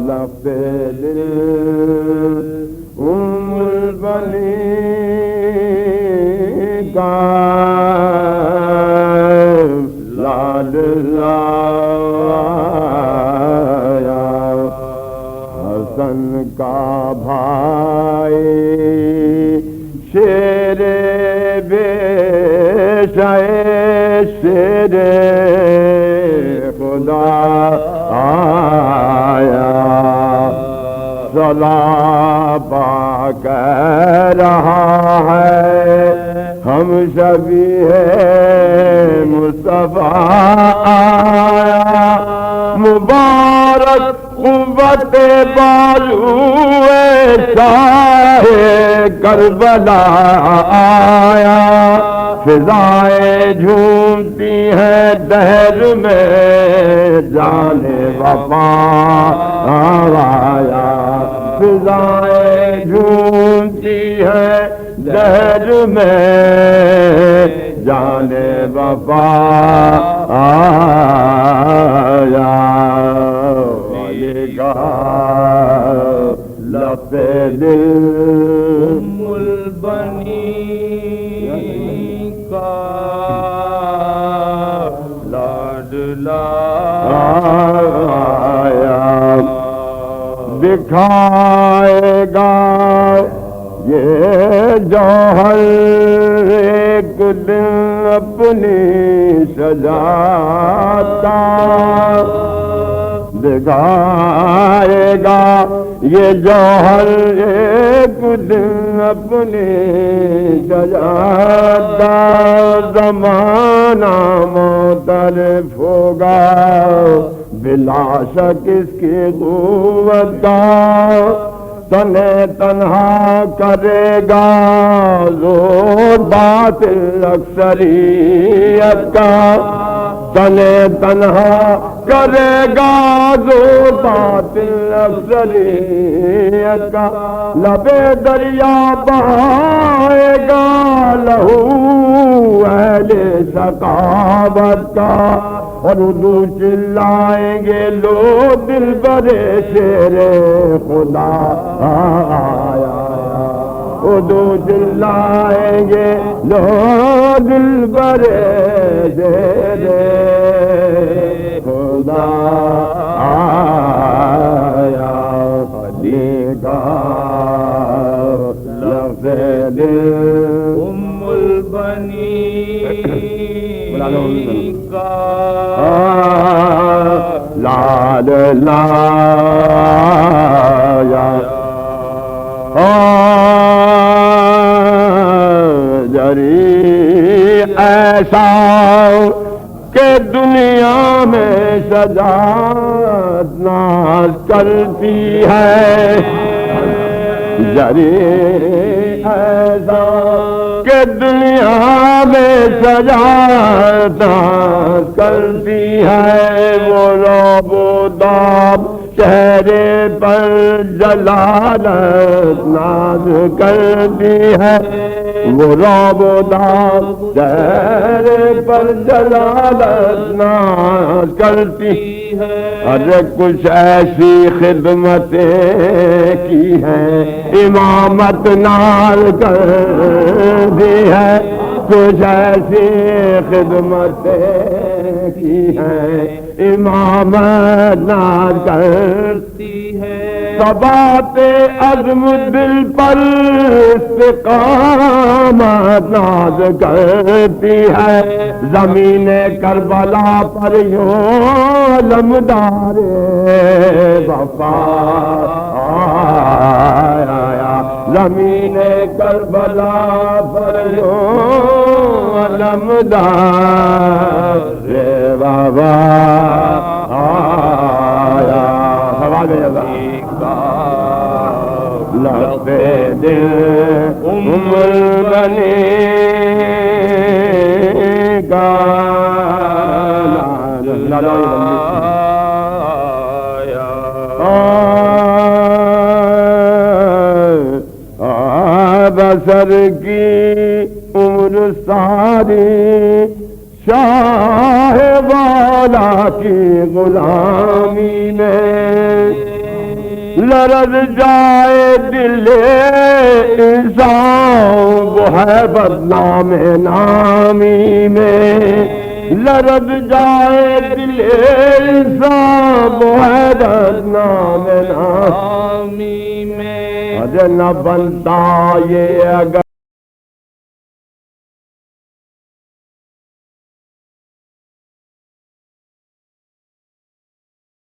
لفظ دل البنی کا لال لایا حسن کا بھائی شیر بے شیر خدا آیا صلا پا کہہ رہا ہے ہم شبیہ مصطفیٰ آیا مبارک قوت بازو شاہ کربلا آیا فضائیں جھومتی ہیں دہر میں جانے وفا آیا فضائیں جھومتی ہیں دہر میں جانے وفا آیا لفظ دل البنی کا لاڈلا آیا دکھائے گا یہ جوہر ایک دن اپنی سجاتا دکھائے گا یہ جوہر ایک دن اپنی سجاتا زمانہ معترف ہوگا بلا شک اس کی قوت کا تنے تنہا کرے گا زور باطل اکثریت کا تنے تنہا کرے گا زور باطل اکثریت کا لبے دریا بہائے گا لہو اہل ثقافت کا اور اردو چلائیں گے لو دل برے شیر خدا آیا اردو چلائیں گے لو دل برے شیر خدا آیا علی کا لفظ دل البنی کا لال لایا جری ایسا کہ دنیا میں سجاد ناز کرتی ہے جری ایسا کہ دنیا میں سجاد کرتی ہے وہ رعب و داب چہرے پر جلالت ناز کرتی ہے وہ رعب و داب چہرے پر جلالت ناز کرتی ہے ارے کچھ ایسی خدمتیں کی ہیں امامت نال کر دی ہے کچھ ایسی خدمتیں کی ہیں امامت ناز کرتی ہے ثبات عزم دل پر استقامت ناز کرتی ہے زمین کربلا پر یوں علمدار وفا آیا زمین کربلا پر یوں علمدار وفا آیا سوال ہے لفظ دل البنی کا بسر کی عمر ساری شاہ والا کی غلامی میں لرز جائے دل انسان وہ ہے بدنام نامی میں لرز جائے دل انسان وہ ہے بدنام نامی میں نہ بنتا یہ اگر